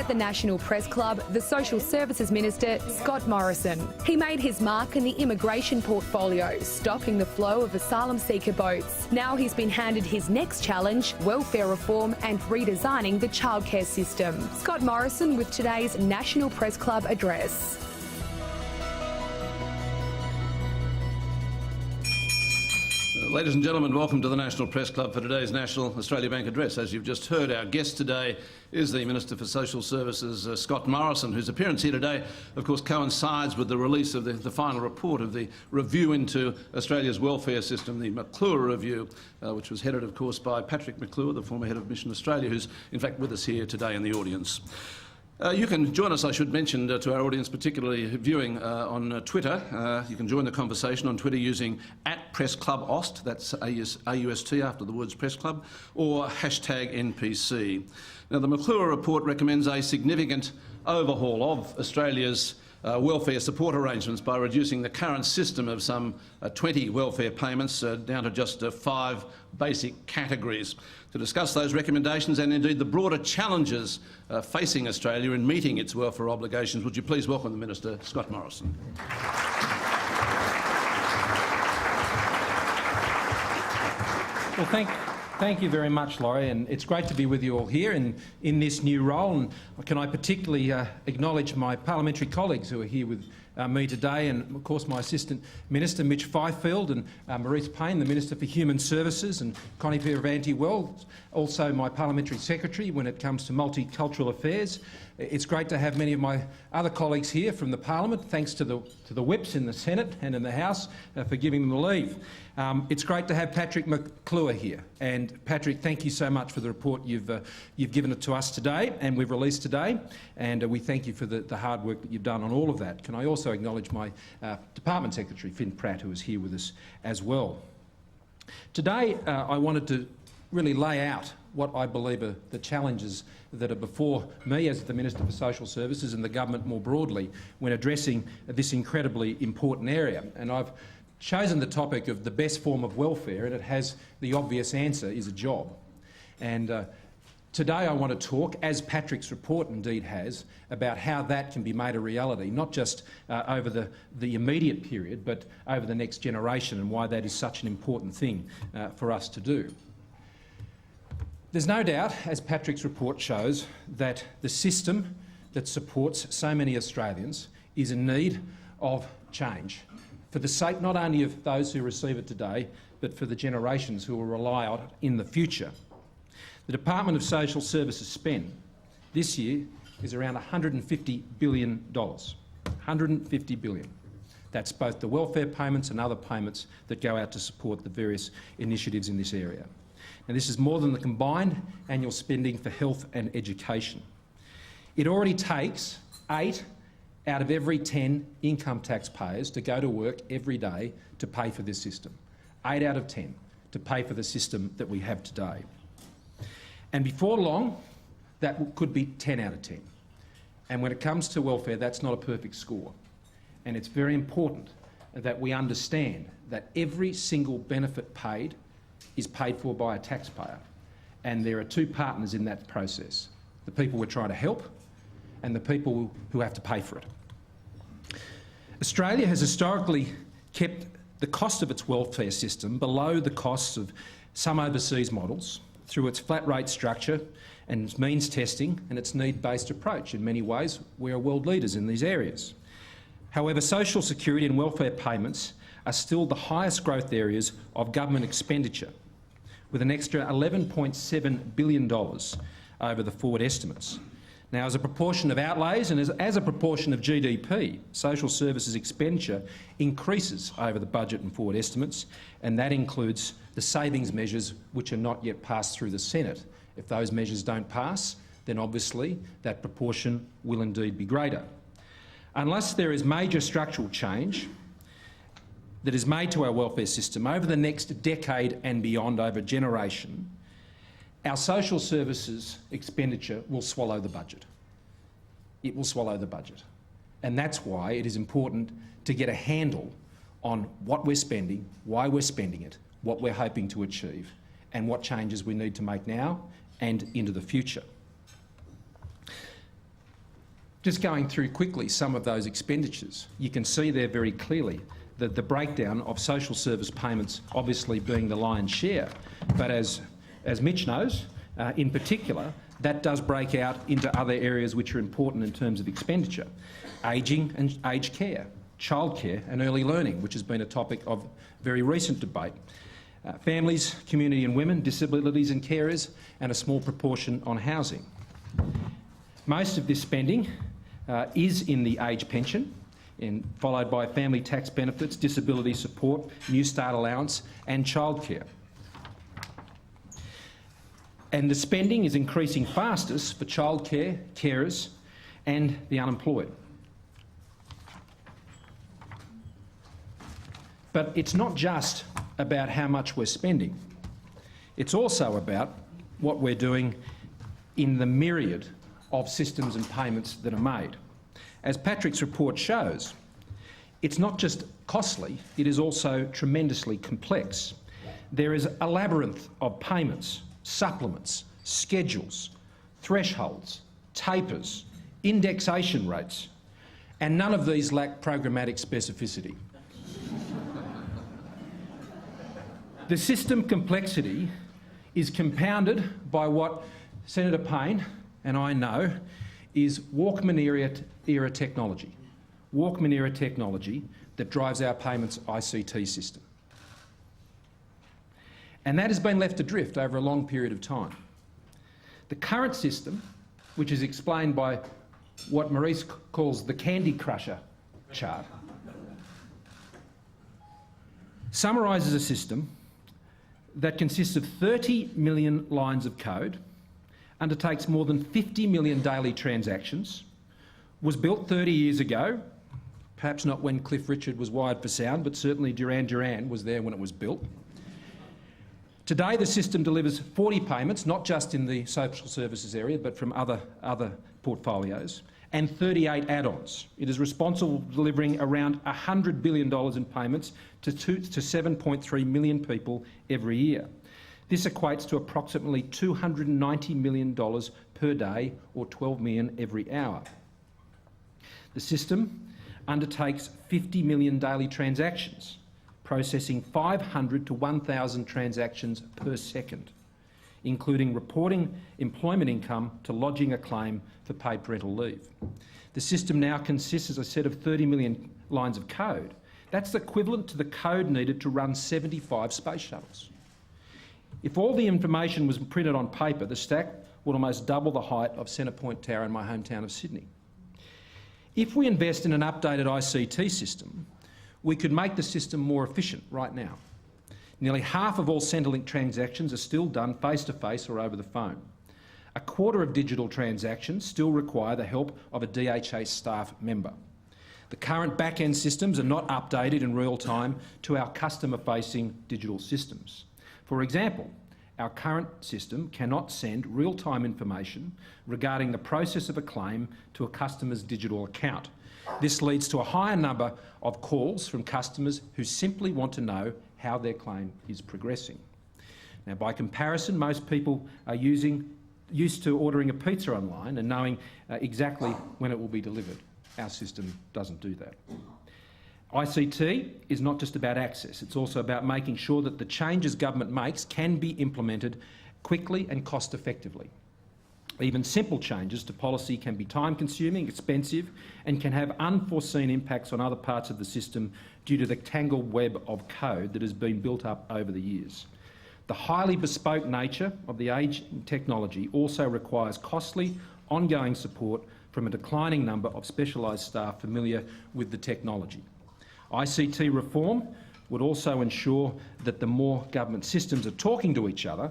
at the National Press Club, the Social Services Minister, Scott Morrison. He made his mark in the immigration portfolio, stopping the flow of asylum seeker boats. Now he's been handed his next challenge, welfare reform and redesigning the childcare system. Scott Morrison with today's National Press Club address. Ladies and gentlemen, welcome to the National Press Club for today's National Australia Bank Address. As you've just heard, our guest today is the Minister for Social Services, Scott Morrison, whose appearance here today, of course, coincides with the release of the final report of the review into Australia's welfare system, the McClure Review, which was headed, of course, by Patrick McClure, the former head of Mission Australia, who's in fact with us here today in the audience. You can join us, I should mention, to our audience, particularly viewing on Twitter. You can join the conversation on Twitter using @PressClubAust, that's AUST after the words Press Club, or #NPC. Now, the McClure report recommends a significant overhaul of Australia's welfare support arrangements by reducing the current system of some 20 welfare payments down to just 5 basic categories. To discuss those recommendations and indeed the broader challenges facing Australia in meeting its welfare obligations, would you please welcome the Minister, Scott Morrison. Well, thank you very much, Laurie, and it's great to be with you all here in this new role. And can I particularly acknowledge my parliamentary colleagues who are here with me today, and of course my Assistant Minister Mitch Fifield and Maurice Payne, the Minister for Human Services, and Connie Fierravanti-Wells, also my Parliamentary Secretary when it comes to multicultural affairs. It's great to have many of my other colleagues here from the Parliament, thanks to the whips in the Senate and in the House for giving them the leave. It's great to have Patrick McClure here, and Patrick, thank you so much for the report you've given it to us today and we've released today, and we thank you for the hard work that you've done on all of that. Can I also acknowledge my Department Secretary, Finn Pratt, who is here with us as well. Today, I wanted to really lay out what I believe are the challenges that are before me as the Minister for Social Services and the government more broadly when addressing this incredibly important area. And I've chosen the topic of the best form of welfare, and it has the obvious answer is a job. And today I want to talk, as Patrick's report indeed has, about how that can be made a reality, not just over the immediate period, but over the next generation, and why that is such an important thing for us to do. There's no doubt, as Patrick's report shows, that the system that supports so many Australians is in need of change, for the sake not only of those who receive it today, but for the generations who will rely on it in the future. The Department of Social Services spend this year is around $150 billion. $150 billion. That's both the welfare payments and other payments that go out to support the various initiatives in this area. And this is more than the combined annual spending for health and education. It already takes 8 out of every 10 income taxpayers to go to work every day to pay for this system. 8 out of 10 to pay for the system that we have today. And before long, that could be 10 out of 10. And when it comes to welfare, that's not a perfect score. And it's very important that we understand that every single benefit paid is paid for by a taxpayer. And there are 2 partners in that process: the people we're trying to help and the people who have to pay for it. Australia has historically kept the cost of its welfare system below the costs of some overseas models through its flat rate structure and its means testing and its need-based approach. In many ways, we are world leaders in these areas. However, social security and welfare payments are still the highest growth areas of government expenditure, with an extra $11.7 billion over the forward estimates. Now, as a proportion of outlays and as a proportion of GDP, social services expenditure increases over the budget and forward estimates, and that includes the savings measures which are not yet passed through the Senate. If those measures don't pass, then obviously that proportion will indeed be greater. Unless there is major structural change that is made to our welfare system over the next decade and beyond, over a generation, our social services expenditure will swallow the budget. It will swallow the budget. And that's why it is important to get a handle on what we're spending, why we're spending it, what we're hoping to achieve, and what changes we need to make now and into the future. Just going through quickly some of those expenditures, you can see there very clearly that the breakdown of social service payments obviously being the lion's share, but as Mitch knows, in particular, that does break out into other areas which are important in terms of expenditure. Ageing and aged care, childcare and early learning, which has been a topic of very recent debate. Families, community and women, disabilities and carers, and a small proportion on housing. Most of this spending is in the age pension, followed by family tax benefits, disability support, New Start allowance and childcare. And the spending is increasing fastest for childcare, carers and the unemployed. But it's not just about how much we're spending. It's also about what we're doing in the myriad of systems and payments that are made. As Patrick's report shows, it's not just costly, it is also tremendously complex. There is a labyrinth of payments, supplements, schedules, thresholds, tapers, indexation rates, and none of these lack programmatic specificity. The system complexity is compounded by what Senator Payne and I know is Walkman-era technology. Walkman-era technology that drives our payments ICT system. And that has been left adrift over a long period of time. The current system, which is explained by what Maurice calls the Candy Crusher chart, summarises a system that consists of 30 million lines of code, undertakes more than 50 million daily transactions, was built 30 years ago, perhaps not when Cliff Richard was wired for sound, but certainly Duran Duran was there when it was built. Today the system delivers 40 payments, not just in the social services area, but from other portfolios, and 38 add-ons. It is responsible for delivering around $100 billion in payments to 7.3 million people every year. This equates to approximately $290 million per day, or 12 million every hour. The system undertakes 50 million daily transactions, processing 500 to 1,000 transactions per second, including reporting employment income to lodging a claim for paid parental leave. The system now consists, as I said, of 30 million lines of code. That's equivalent to the code needed to run 75 space shuttles. If all the information was printed on paper, the stack would almost double the height of Centrepoint Tower in my hometown of Sydney. If we invest in an updated ICT system, we could make the system more efficient right now. Nearly half of all Centrelink transactions are still done face-to-face or over the phone. A quarter of digital transactions still require the help of a DHA staff member. The current back-end systems are not updated in real time to our customer-facing digital systems. For example, our current system cannot send real-time information regarding the process of a claim to a customer's digital account. This leads to a higher number of calls from customers who simply want to know how their claim is progressing. Now, by comparison, most people are used to ordering a pizza online and knowing exactly when it will be delivered. Our system doesn't do that. ICT is not just about access, it's also about making sure that the changes government makes can be implemented quickly and cost effectively. Even simple changes to policy can be time-consuming, expensive, and can have unforeseen impacts on other parts of the system due to the tangled web of code that has been built up over the years. The highly bespoke nature of the ageing technology also requires costly, ongoing support from a declining number of specialised staff familiar with the technology. ICT reform would also ensure that the more government systems are talking to each other,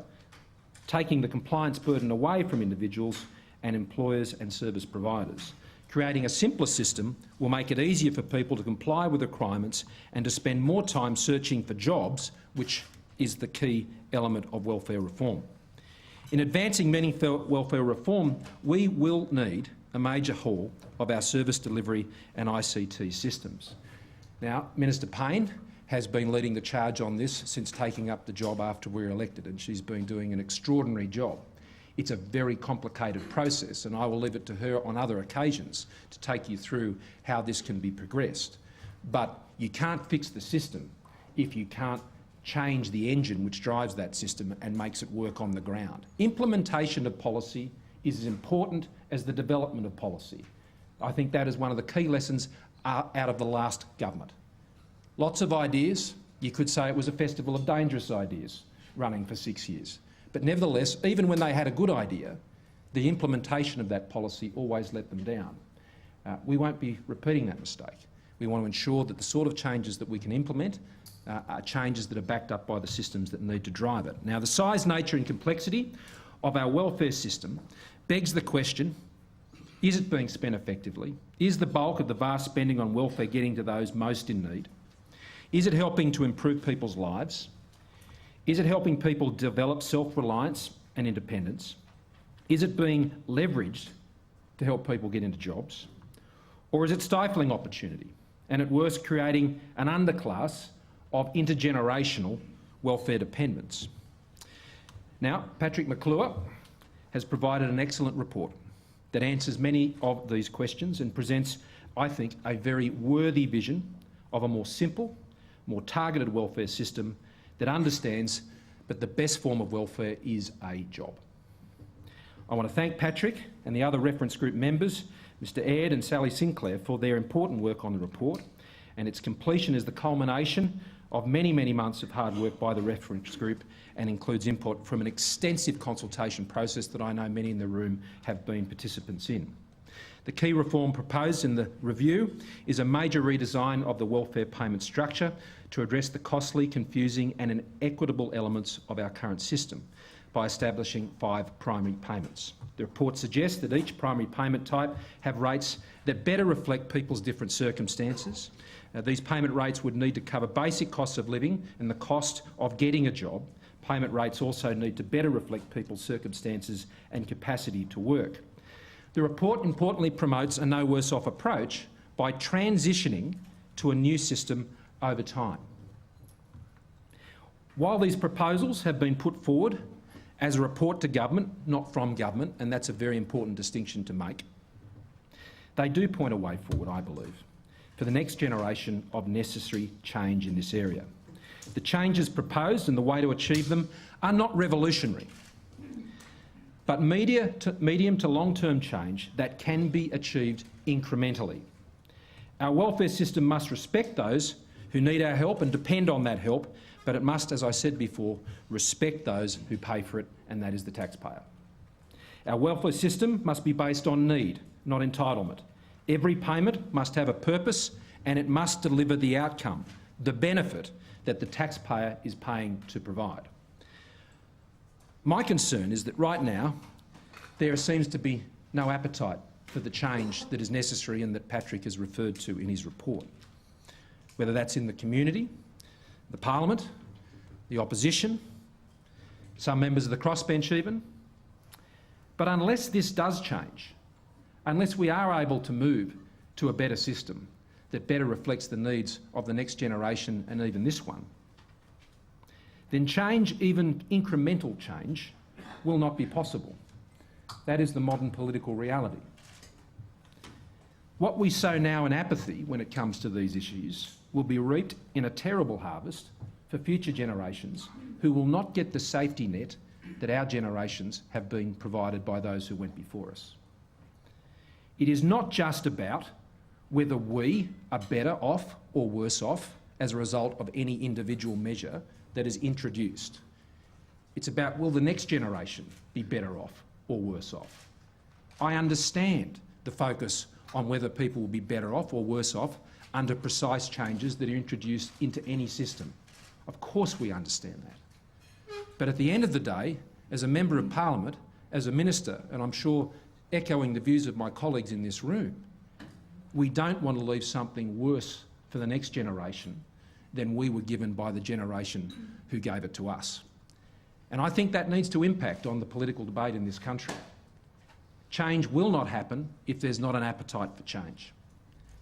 taking the compliance burden away from individuals and employers and service providers. Creating a simpler system will make it easier for people to comply with requirements and to spend more time searching for jobs, which is the key element of welfare reform. In advancing meaningful welfare reform, we will need a major haul of our service delivery and ICT systems. Now, Minister Payne has been leading the charge on this since taking up the job after we were elected, and she's been doing an extraordinary job It's a very complicated process, and I will leave it to her on other occasions to take you through how this can be progressed. But you can't fix the system if you can't change the engine which drives that system and makes it work on the ground. Implementation of policy is as important as the development of policy. I think that is one of the key lessons out of the last government. Lots of ideas. You could say it was a festival of dangerous ideas running for 6 years. But nevertheless, even when they had a good idea, the implementation of that policy always let them down. We won't be repeating that mistake. We want to ensure that the sort of changes that we can implement are changes that are backed up by the systems that need to drive it. Now, the size, nature and complexity of our welfare system begs the question, is it being spent effectively? Is the bulk of the vast spending on welfare getting to those most in need? Is it helping to improve people's lives? Is it helping people develop self-reliance and independence? Is it being leveraged to help people get into jobs? Or is it stifling opportunity and at worst creating an underclass of intergenerational welfare dependents? Now, Patrick McClure has provided an excellent report that answers many of these questions and presents, I think, a very worthy vision of a more simple, more targeted welfare system that understands that the best form of welfare is a job. I want to thank Patrick and the other reference group members, Mr Aird and Sally Sinclair, for their important work on the report, and its completion is the culmination of many, many months of hard work by the reference group and includes input from an extensive consultation process that I know many in the room have been participants in. The key reform proposed in the review is a major redesign of the welfare payment structure to address the costly, confusing and inequitable elements of our current system by establishing 5 primary payments. The report suggests that each primary payment type have rates that better reflect people's different circumstances. These payment rates would need to cover basic costs of living and the cost of getting a job. Payment rates also need to better reflect people's circumstances and capacity to work. The report importantly promotes a no worse off approach by transitioning to a new system over time. While these proposals have been put forward as a report to government, not from government, and that's a very important distinction to make, they do point a way forward, I believe, for the next generation of necessary change in this area. The changes proposed and the way to achieve them are not revolutionary, but medium to long-term change that can be achieved incrementally. Our welfare system must respect those who need our help and depend on that help, but it must, as I said before, respect those who pay for it, and that is the taxpayer. Our welfare system must be based on need, not entitlement. Every payment must have a purpose and it must deliver the outcome, the benefit that the taxpayer is paying to provide. My concern is that right now there seems to be no appetite for the change that is necessary and that Patrick has referred to in his report, whether that's in the community, the Parliament, the opposition, some members of the crossbench even. But unless this does change, unless we are able to move to a better system that better reflects the needs of the next generation and even this one, then change, even incremental change, will not be possible. That is the modern political reality. What we sow now in apathy when it comes to these issues will be reaped in a terrible harvest for future generations who will not get the safety net that our generations have been provided by those who went before us. It is not just about whether we are better off or worse off as a result of any individual measure that is introduced. It's about, will the next generation be better off or worse off? I understand the focus on whether people will be better off or worse off under precise changes that are introduced into any system. Of course we understand that. But at the end of the day, as a Member of Parliament, as a Minister, and I'm sure echoing the views of my colleagues in this room, we don't want to leave something worse for the next generation than we were given by the generation who gave it to us. And I think that needs to impact on the political debate in this country. Change will not happen if there's not an appetite for change.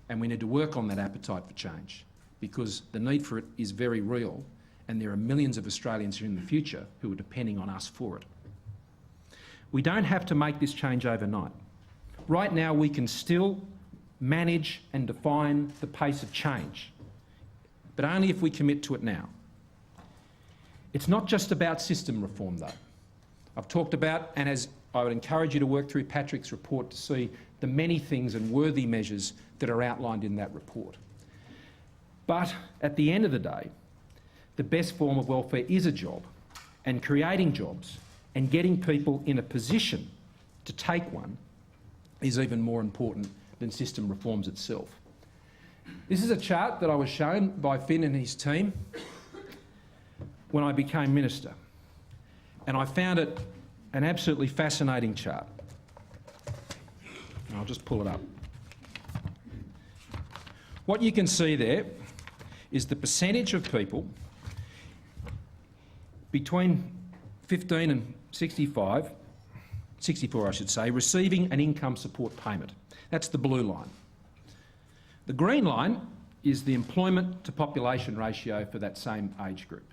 And we need to work on that appetite for change because the need for it is very real and there are millions of Australians in the future who are depending on us for it. We don't have to make this change overnight. Right now we can still manage and define the pace of change, but only if we commit to it now. It's not just about system reform though. I've talked about, and as I would encourage you to work through Patrick's report to see the many things and worthy measures that are outlined in that report. But at the end of the day, the best form of welfare is a job, and creating jobs and getting people in a position to take one is even more important than system reforms itself. This is a chart that I was shown by Finn and his team when I became minister, and I found it an absolutely fascinating chart. I'll just pull it up. What you can see there is the percentage of people between 15 and 64 I should say, receiving an income support payment. That's the blue line. The green line is the employment to population ratio for that same age group.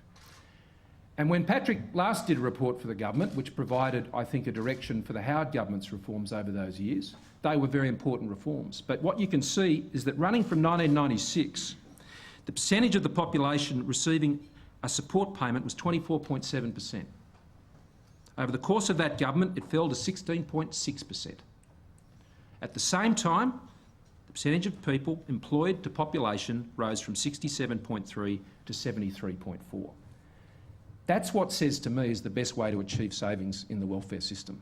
And when Patrick last did a report for the government, which provided, I think, a direction for the Howard government's reforms over those years, they were very important reforms. But what you can see is that running from 1996, the percentage of the population receiving a support payment was 24.7%. Over the course of that government, it fell to 16.6%. At the same time, the percentage of people employed to population rose from 67.3 to 73.4. That's what says to me is the best way to achieve savings in the welfare system.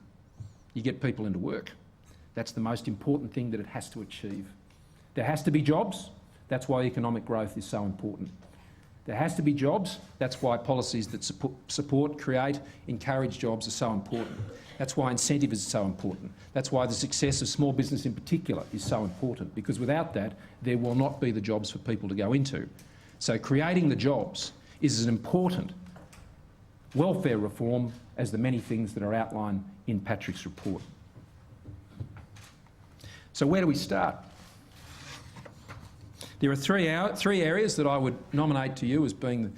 You get people into work. That's the most important thing that it has to achieve. There has to be jobs. That's why economic growth is so important. There has to be jobs. That's why policies that support, create, encourage jobs are so important. That's why incentive is so important. That's why the success of small business in particular is so important, because without that, there will not be the jobs for people to go into. So creating the jobs is as important welfare reform as the many things that are outlined in Patrick's report. So where do we start? There are three areas that I would nominate to you as being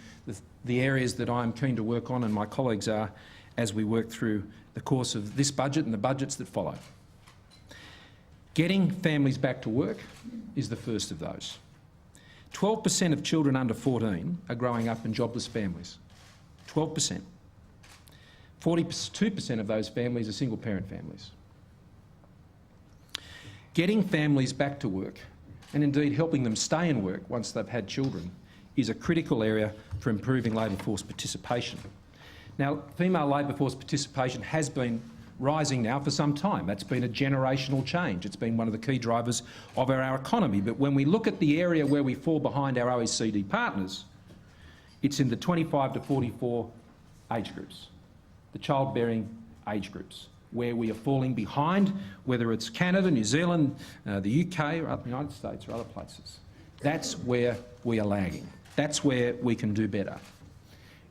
the areas that I'm keen to work on, and my colleagues are, as we work through the course of this budget and the budgets that follow. Getting families back to work is the first of those. 12% of children under 14 are growing up in jobless families. 12%. 42% of those families are single-parent families. Getting families back to work, and indeed helping them stay in work once they've had children, is a critical area for improving labour force participation. Now, female labour force participation has been rising now for some time. That's been a generational change. It's been one of the key drivers of our economy. But when we look at the area where we fall behind our OECD partners, it's in the 25 to 44 age groups, the childbearing age groups, where we are falling behind, whether it's Canada, New Zealand, the UK, or the United States or other places. That's where we are lagging. That's where we can do better.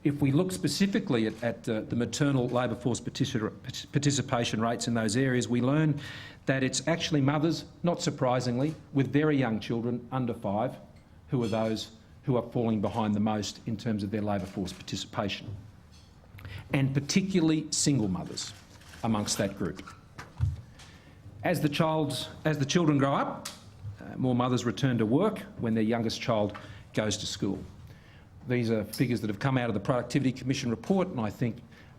If we look specifically at the maternal labour force participation rates in those areas, we learn that it's actually mothers, not surprisingly, with very young children under 5, who are those who are falling behind the most in terms of their labour force participation, and particularly single mothers amongst that group. As the children grow up, more mothers return to work when their youngest child goes to school. These are figures that have come out of the Productivity Commission report, and I think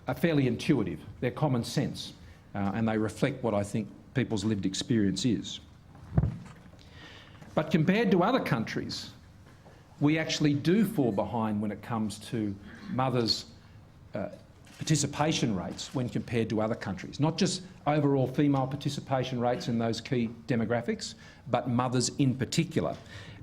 are fairly intuitive. They're common sense, and they reflect what I think people's lived experience is. But compared to other countries, we actually do fall behind when it comes to mothers' participation rates when compared to other countries. Not just overall female participation rates in those key demographics, but mothers in particular.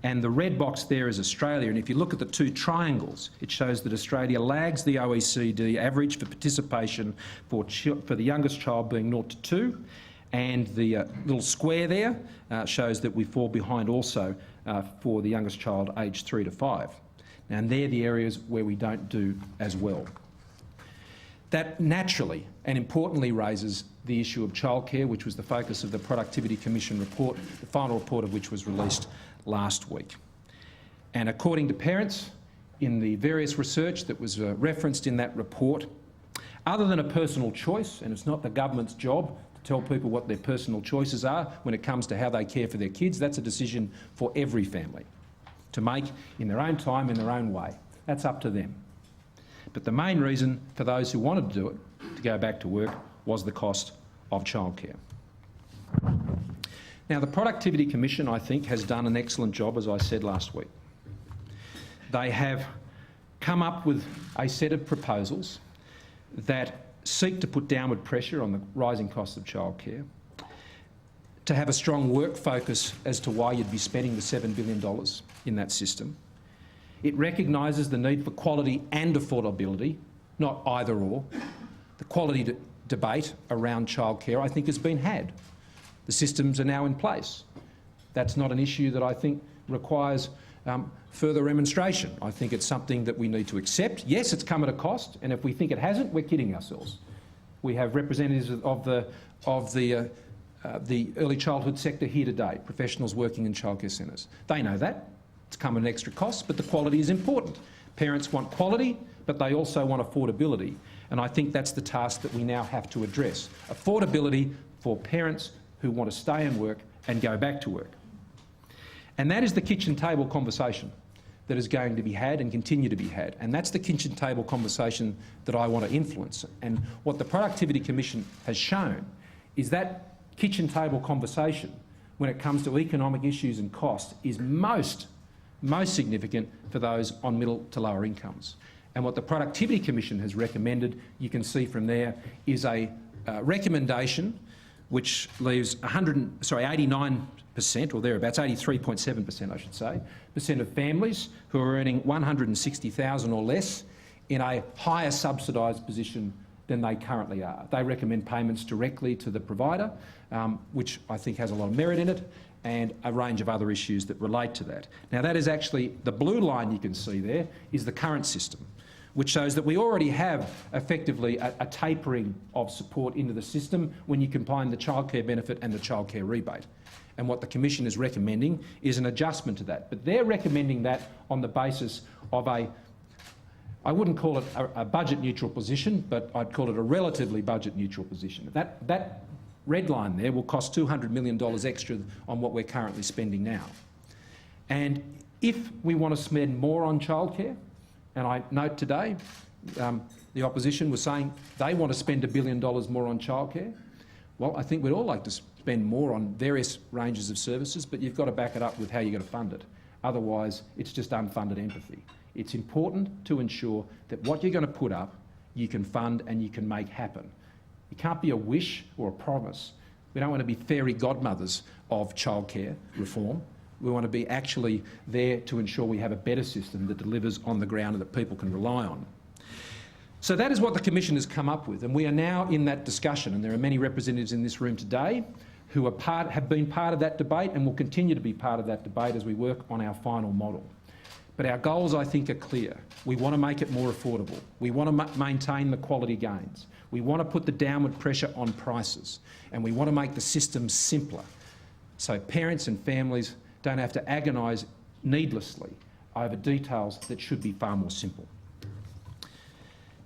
And the red box there is Australia, and if you look at the two triangles, it shows that Australia lags the OECD average for participation for the youngest child being 0 to 2, and the little square there shows that we fall behind also for the youngest child aged 3 to 5. And they're the areas where we don't do as well. That naturally and importantly raises the issue of childcare, which was the focus of the Productivity Commission report, the final report of which was released last week. And according to parents, in the various research that was referenced in that report, Other than a personal choice, and it's not the government's job to tell people what their personal choices are when it comes to how they care for their kids, that's a decision for every family to make in their own time, in their own way. That's up to them. But the main reason for those who wanted to do it, to go back to work, was the cost of childcare. Now, the Productivity Commission, I think, has done an excellent job, as I said last week. They have come up with a set of proposals that seek to put downward pressure on the rising cost of childcare, to have a strong work focus as to why you'd be spending the $7 billion in that system. It recognises the need for quality and affordability, not either or. The quality debate around childcare, I think, has been had. The systems are now in place. That's not an issue that I think requires further remonstration. I think it's something that we need to accept. Yes, it's come at a cost, and if we think it hasn't, we're kidding ourselves. We have representatives of the early childhood sector here today, professionals working in childcare centres. They know that. It's come at an extra cost, but the quality is important. Parents want quality, but they also want affordability, and I think that's the task that we now have to address. Affordability for parents who want to stay and work and go back to work. And that is the kitchen table conversation that is going to be had and continue to be had. And that's the kitchen table conversation that I want to influence. And what the Productivity Commission has shown is that kitchen table conversation, when it comes to economic issues and cost, is most significant for those on middle to lower incomes. And what the Productivity Commission has recommended, you can see from there, is a recommendation which leaves 89%, or thereabouts, 83.7% I should say, percent of families who are earning $160,000 or less in a higher subsidised position than they currently are. They recommend payments directly to the provider, which I think has a lot of merit in it, and a range of other issues that relate to that. Now, that is actually, the blue line you can see there is the current system, which shows that we already have effectively a tapering of support into the system when you combine the childcare benefit and the childcare rebate. And what the Commission is recommending is an adjustment to that. But they're recommending that on the basis of I wouldn't call it a budget neutral position, but I'd call it a relatively budget neutral position. That red line there will cost $200 million extra on what we're currently spending now. And if we want to spend more on childcare, and I note today the opposition was saying they want to spend $1 billion more on childcare. Well, I think we'd all like to spend more on various ranges of services, but you've got to back it up with how you're going to fund it. Otherwise, it's just unfunded empathy. It's important to ensure that what you're going to put up, you can fund and you can make happen. It can't be a wish or a promise. We don't want to be fairy godmothers of childcare reform. We want to be actually there to ensure we have a better system that delivers on the ground and that people can rely on. So that is what the Commission has come up with, and we are now in that discussion, and there are many representatives in this room today who have been part of that debate and will continue to be part of that debate as we work on our final model. But our goals, I think, are clear. We want to make it more affordable. We want to maintain the quality gains. We want to put the downward pressure on prices, and we want to make the system simpler so parents and families don't have to agonise needlessly over details that should be far more simple.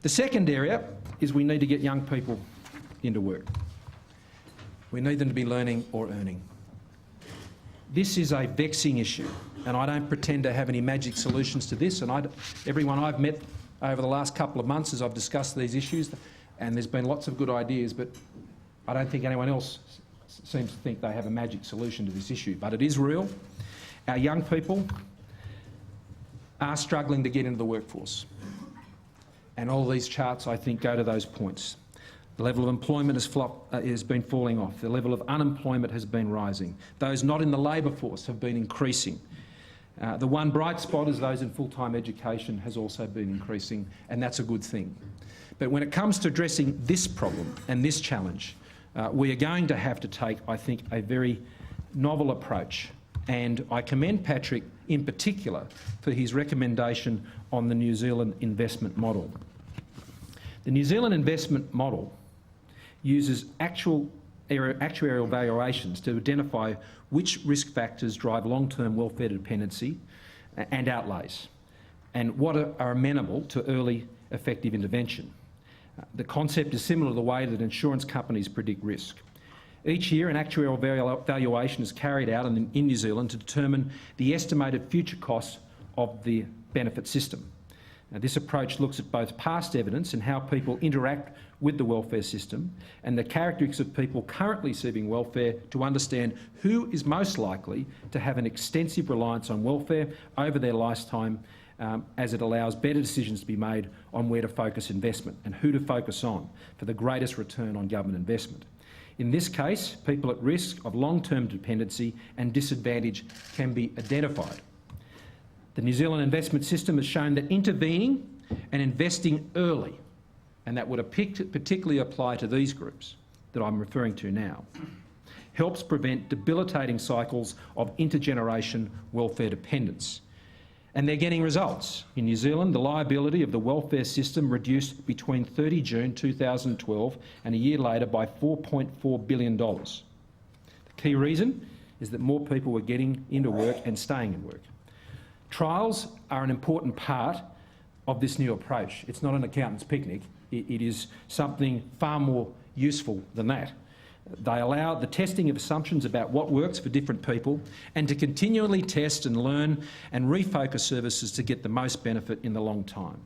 The second area is we need to get young people into work. We need them to be learning or earning. This is a vexing issue, and I don't pretend to have any magic solutions to this, and everyone I've met over the last couple of months as I've discussed these issues, and there's been lots of good ideas, but I don't think anyone else seems to think they have a magic solution to this issue, but it is real. Our young people are struggling to get into the workforce. And all these charts, I think, go to those points. The level of employment has been falling off. The level of unemployment has been rising. Those not in the labour force have been increasing. The one bright spot is those in full-time education has also been increasing, and that's a good thing. But when it comes to addressing this problem and this challenge, we are going to have to take, I think, a very novel approach. And I commend Patrick in particular for his recommendation on the New Zealand investment model. The New Zealand investment model uses actuarial valuations to identify which risk factors drive long-term welfare dependency and outlays, and what are amenable to early effective intervention. The concept is similar to the way that insurance companies predict risk. Each year, an actuarial valuation is carried out in New Zealand to determine the estimated future costs of the benefit system. Now, this approach looks at both past evidence and how people interact with the welfare system and the characteristics of people currently receiving welfare to understand who is most likely to have an extensive reliance on welfare over their lifetime, as it allows better decisions to be made on where to focus investment and who to focus on for the greatest return on government investment. In this case, people at risk of long-term dependency and disadvantage can be identified. The New Zealand investment system has shown that intervening and investing early, and that would particularly apply to these groups that I'm referring to now, helps prevent debilitating cycles of intergeneration welfare dependence. And they're getting results. In New Zealand, the liability of the welfare system reduced between 30 June 2012 and a year later by $4.4 billion. The key reason is that more people were getting into work and staying in work. Trials are an important part of this new approach. It's not an accountant's picnic. It is something far more useful than that. They allow the testing of assumptions about what works for different people and to continually test and learn and refocus services to get the most benefit in the long time.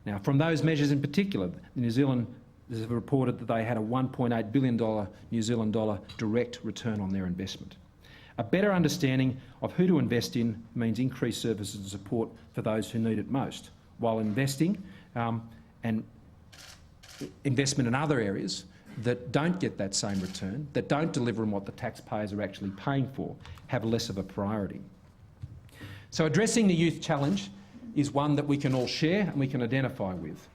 Now, from those measures in particular, New Zealand has reported that they had a $1.8 billion New Zealand dollar direct return on their investment. A better understanding of who to invest in means increased services and support for those who need it most, while investing and investment in other areas that don't get that same return, that don't deliver on what the taxpayers are actually paying for, have less of a priority. So addressing the youth challenge is one that we can all share and we can identify with.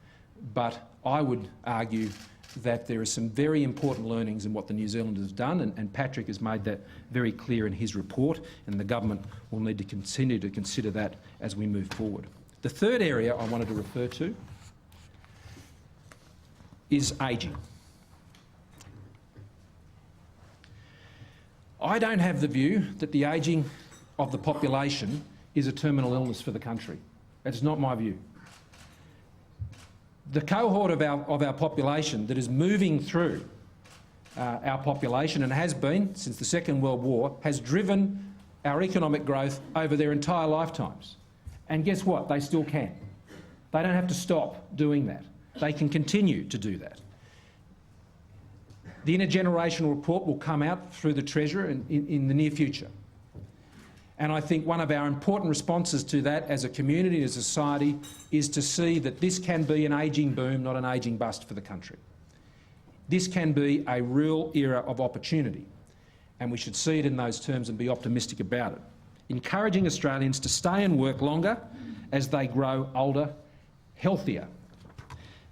But I would argue that there are some very important learnings in what the New Zealanders have done, and Patrick has made that very clear in his report, and the government will need to continue to consider that as we move forward. The third area I wanted to refer to is ageing. I don't have the view that the ageing of the population is a terminal illness for the country. That's not my view. The cohort of our population that is moving through our population, and has been since the Second World War, has driven our economic growth over their entire lifetimes. And guess what? They still can. They don't have to stop doing that. They can continue to do that. The intergenerational report will come out through the Treasurer in the near future. And I think one of our important responses to that as a community, as a society, is to see that this can be an ageing boom, not an ageing bust for the country. This can be a real era of opportunity, and we should see it in those terms and be optimistic about it. Encouraging Australians to stay and work longer as they grow older, healthier.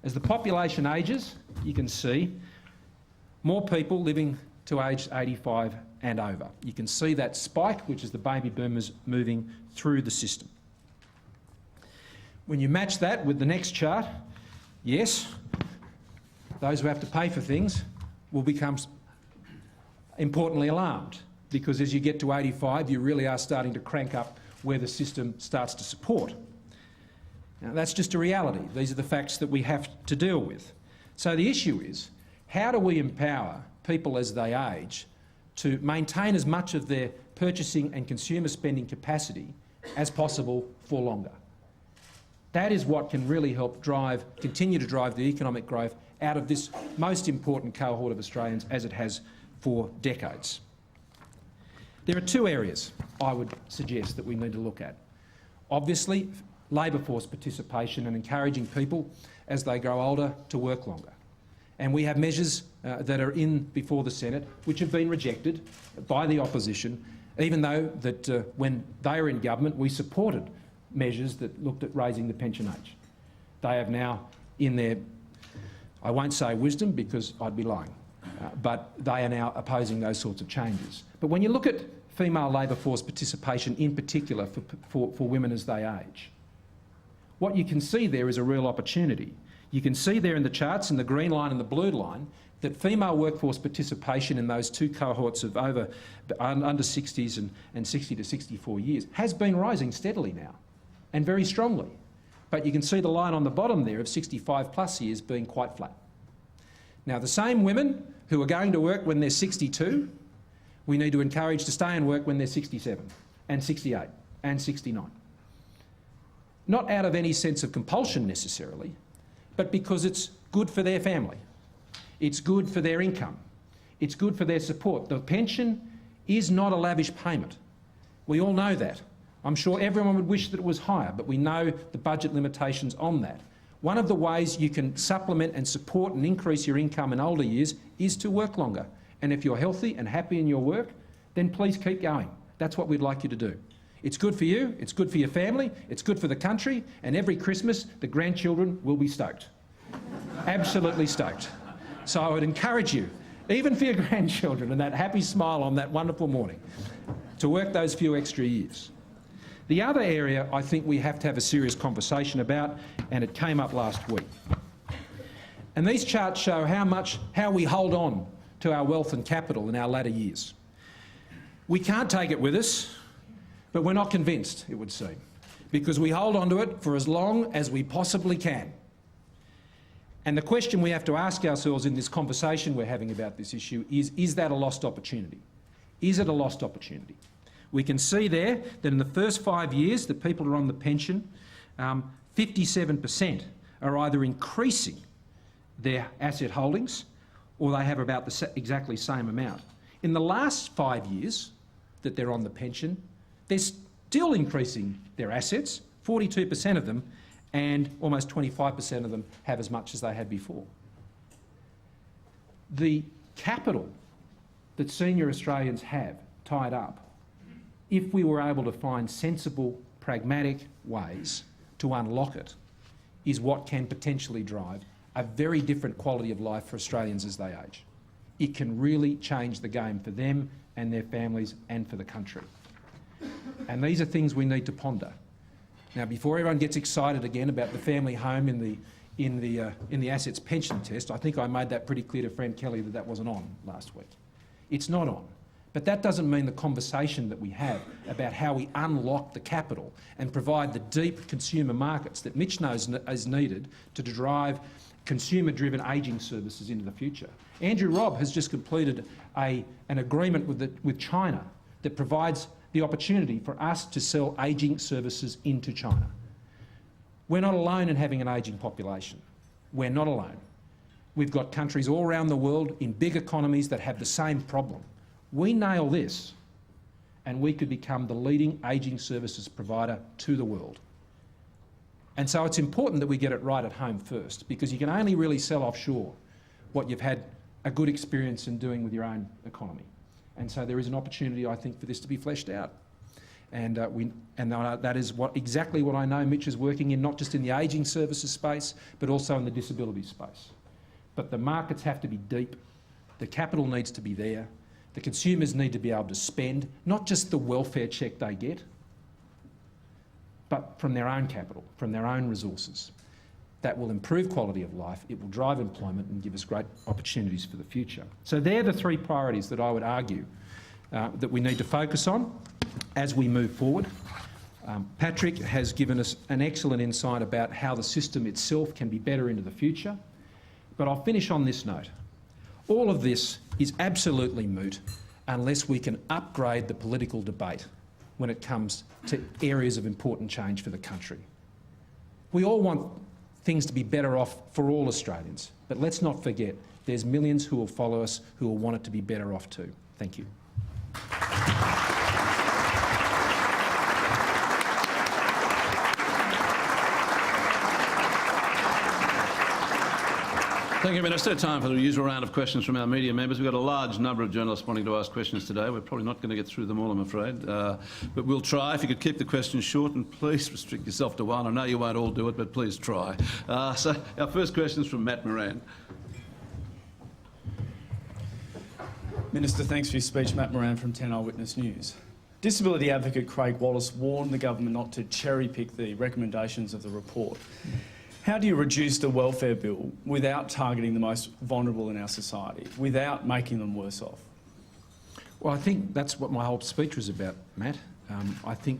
As the population ages, you can see more people living to age 85 and over. You can see that spike, which is the baby boomers moving through the system. When you match that with the next chart, yes, those who have to pay for things will become importantly alarmed, because as you get to 85, you really are starting to crank up where the system starts to support. Now, that's just a reality. These are the facts that we have to deal with. So the issue is, how do we empower people as they age to maintain as much of their purchasing and consumer spending capacity as possible for longer? That is what can really help continue to drive the economic growth out of this most important cohort of Australians, as it has for decades. There are two areas I would suggest that we need to look at. Obviously, labour force participation and encouraging people as they grow older to work longer. And we have measures that are in before the Senate which have been rejected by the opposition, even though that when they were in government we supported measures that looked at raising the pension age. They have now, in their, I won't say wisdom because I'd be lying, but they are now opposing those sorts of changes. But when you look at female labour force participation in particular for women as they age, what you can see there is a real opportunity. You can see there in the charts, in the green line and the blue line, that female workforce participation in those two cohorts of under 60s and 60 to 64 years has been rising steadily now, and very strongly. But you can see the line on the bottom there of 65 plus years being quite flat. Now, the same women who are going to work when they're 62, we need to encourage to stay and work when they're 67 and 68 and 69. Not out of any sense of compulsion necessarily, but because it's good for their family. It's good for their income. It's good for their support. The pension is not a lavish payment. We all know that. I'm sure everyone would wish that it was higher, but we know the budget limitations on that. One of the ways you can supplement and support and increase your income in older years is to work longer. And if you're healthy and happy in your work, then please keep going. That's what we'd like you to do. It's good for you, it's good for your family, it's good for the country, and every Christmas the grandchildren will be stoked. Absolutely stoked. So I would encourage you, even for your grandchildren and that happy smile on that wonderful morning, to work those few extra years. The other area I think we have to have a serious conversation about, and it came up last week. And these charts show how we hold on to our wealth and capital in our latter years. We can't take it with us, but we're not convinced, it would seem, because we hold on to it for as long as we possibly can. And the question we have to ask ourselves in this conversation we're having about this issue is that a lost opportunity? Is it a lost opportunity? We can see there that in the first 5 years that people are on the pension, 57% are either increasing their asset holdings or they have about the exactly same amount. In the last 5 years that they're on the pension, they're still increasing their assets, 42% of them, and almost 25% of them have as much as they had before. The capital that senior Australians have tied up, if we were able to find sensible, pragmatic ways to unlock it, is what can potentially drive a very different quality of life for Australians as they age. It can really change the game for them and their families and for the country. And these are things we need to ponder. Now, before everyone gets excited again about the family home in the assets pension test, I think I made that pretty clear to friend Kelly that that wasn't on last week. It's not on. But that doesn't mean the conversation that we have about how we unlock the capital and provide the deep consumer markets that Mitch knows is needed to drive consumer-driven ageing services into the future. Andrew Robb has just completed an agreement with China that provides the opportunity for us to sell ageing services into China. We're not alone in having an ageing population. We're not alone. We've got countries all around the world in big economies that have the same problem. We nail this and we could become the leading ageing services provider to the world. And so it's important that we get it right at home first, because you can only really sell offshore what you've had a good experience in doing with your own economy. And so there is an opportunity, I think, for this to be fleshed out. And that is exactly what I know Mitch is working in, not just in the ageing services space, but also in the disability space. But the markets have to be deep. The capital needs to be there. The consumers need to be able to spend, not just the welfare check they get, but from their own capital, from their own resources. That will improve quality of life, it will drive employment and give us great opportunities for the future. So they're the three priorities that I would argue that we need to focus on as we move forward. Patrick has given us an excellent insight about how the system itself can be better into the future. But I'll finish on this note. All of this is absolutely moot unless we can upgrade the political debate when it comes to areas of important change for the country. We all want things to be better off for all Australians, but let's not forget there's millions who will follow us who will want it to be better off too. Thank you. Thank you, Minister. Time for the usual round of questions from our media members. We've got a large number of journalists wanting to ask questions today. We're probably not going to get through them all, I'm afraid. But we'll try. If you could keep the questions short, and please restrict yourself to one. I know you won't all do it, but please try. So our first question is from Matt Moran. Minister, thanks for your speech. Matt Moran from 10 Eyewitness News. Disability advocate Craig Wallace warned the government not to cherry-pick the recommendations of the report. How do you reduce the welfare bill without targeting the most vulnerable in our society, without making them worse off? Well, I think that's what my whole speech was about, Matt. I think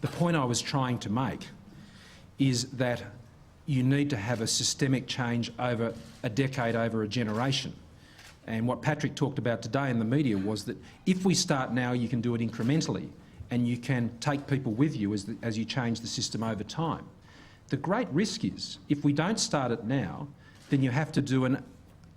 the point I was trying to make is that you need to have a systemic change over a decade, over a generation. And what Patrick talked about today in the media was that if we start now, you can do it incrementally and you can take people with you as you change the system over time. The great risk is, if we don't start it now, then you have to do an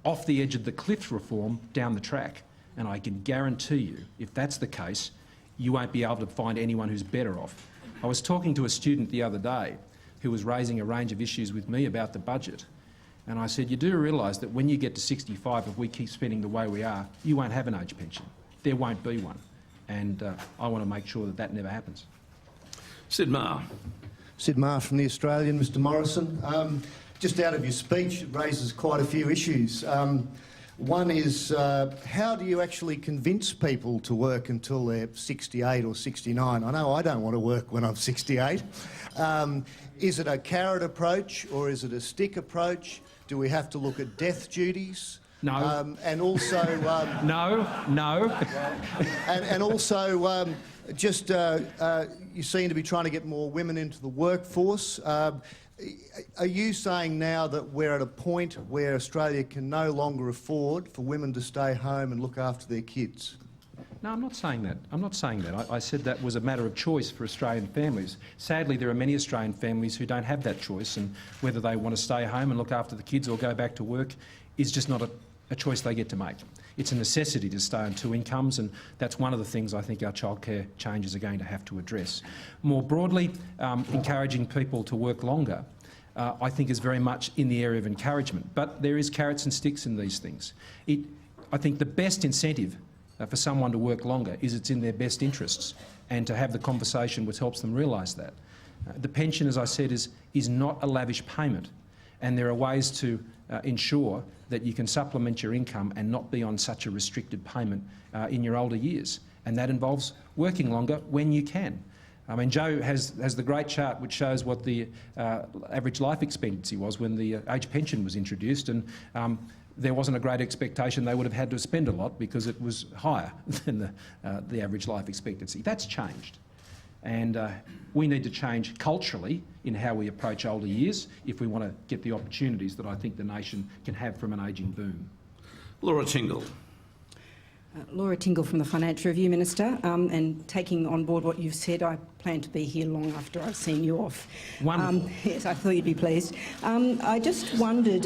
off the edge of the cliff reform down the track. And I can guarantee you, if that's the case, you won't be able to find anyone who's better off. I was talking to a student the other day who was raising a range of issues with me about the budget. And I said, you do realise that when you get to 65, if we keep spending the way we are, you won't have an age pension. There won't be one. And I want to make sure that that never happens. Sid Marr. Sid Marr from The Australian. Mr Morrison, just out of your speech, it raises quite a few issues. One is, how do you actually convince people to work until they're 68 or 69? I know I don't want to work when I'm 68. Is it a carrot approach or is it a stick approach? Do we have to look at death duties? No. And also... No. and also, you seem to be trying to get more women into the workforce. Are you saying now that we're at a point where Australia can no longer afford for women to stay home and look after their kids? No, I'm not saying that. I said that was a matter of choice for Australian families. Sadly, there are many Australian families who don't have that choice, and whether they want to stay home and look after the kids or go back to work is just not a choice they get to make. It's a necessity to stay on two incomes, and that's one of the things I think our childcare changes are going to have to address. More broadly, encouraging people to work longer, I think is very much in the area of encouragement. But there is carrots and sticks in these things. I think the best incentive for someone to work longer is it's in their best interests, and to have the conversation which helps them realise that. The pension, as I said, is not a lavish payment, and there are ways to ensure that you can supplement your income and not be on such a restricted payment in your older years. And that involves working longer when you can. I mean, Joe has the great chart which shows what the average life expectancy was when the age pension was introduced, and there wasn't a great expectation they would have had to spend a lot because it was higher than the average life expectancy. That's changed. And we need to change culturally in how we approach older years if we want to get the opportunities that I think the nation can have from an ageing boom. Laura Tingle. Laura Tingle from the Financial Review, Minister, and taking on board what you've said, I plan to be here long after I've seen you off. Wonderful. Yes, I thought you'd be pleased. I just wondered...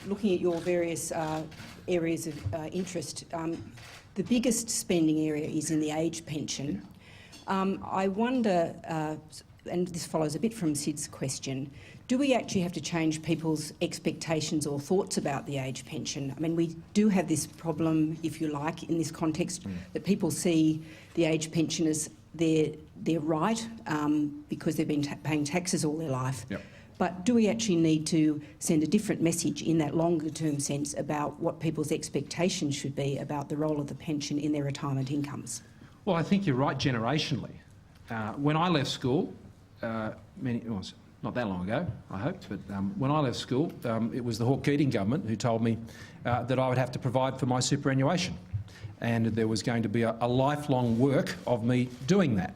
looking at your various areas of interest, the biggest spending area is in the age pension. I wonder, and this follows a bit from Sid's question, do we actually have to change people's expectations or thoughts about the age pension? I mean, we do have this problem, if you like, in this context, that people see the age pension as their right because they've been paying taxes all their life. Yep. But do we actually need to send a different message in that longer-term sense about what people's expectations should be about the role of the pension in their retirement incomes? Well, I think you're right generationally. When I left school, not that long ago, I hope, but when I left school, it was the Hawke Keating government who told me that I would have to provide for my superannuation, and there was going to be a lifelong work of me doing that.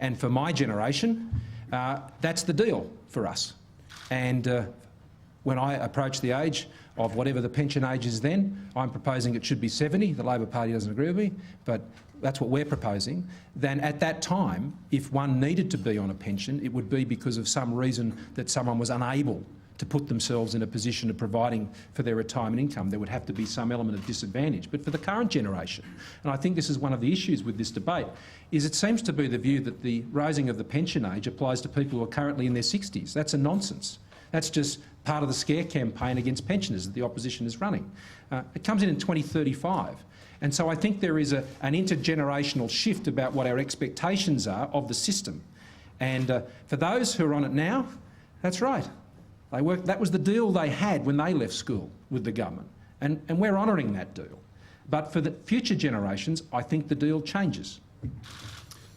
And for my generation, that's the deal for us. And when I approach the age of whatever the pension age is then, I'm proposing it should be 70. The Labor Party doesn't agree with me, but that's what we're proposing. Then at that time, if one needed to be on a pension, it would be because of some reason that someone was unable to put themselves in a position of providing for their retirement income. There would have to be some element of disadvantage. But for the current generation, and I think this is one of the issues with this debate, is it seems to be the view that the raising of the pension age applies to people who are currently in their 60s. That's a nonsense. That's just part of the scare campaign against pensioners that the opposition is running. It comes in 2035. And so I think there is an intergenerational shift about what our expectations are of the system. And for those who are on it now, that's right. That was the deal they had when they left school with the government. And we're honouring that deal. But for the future generations, I think the deal changes.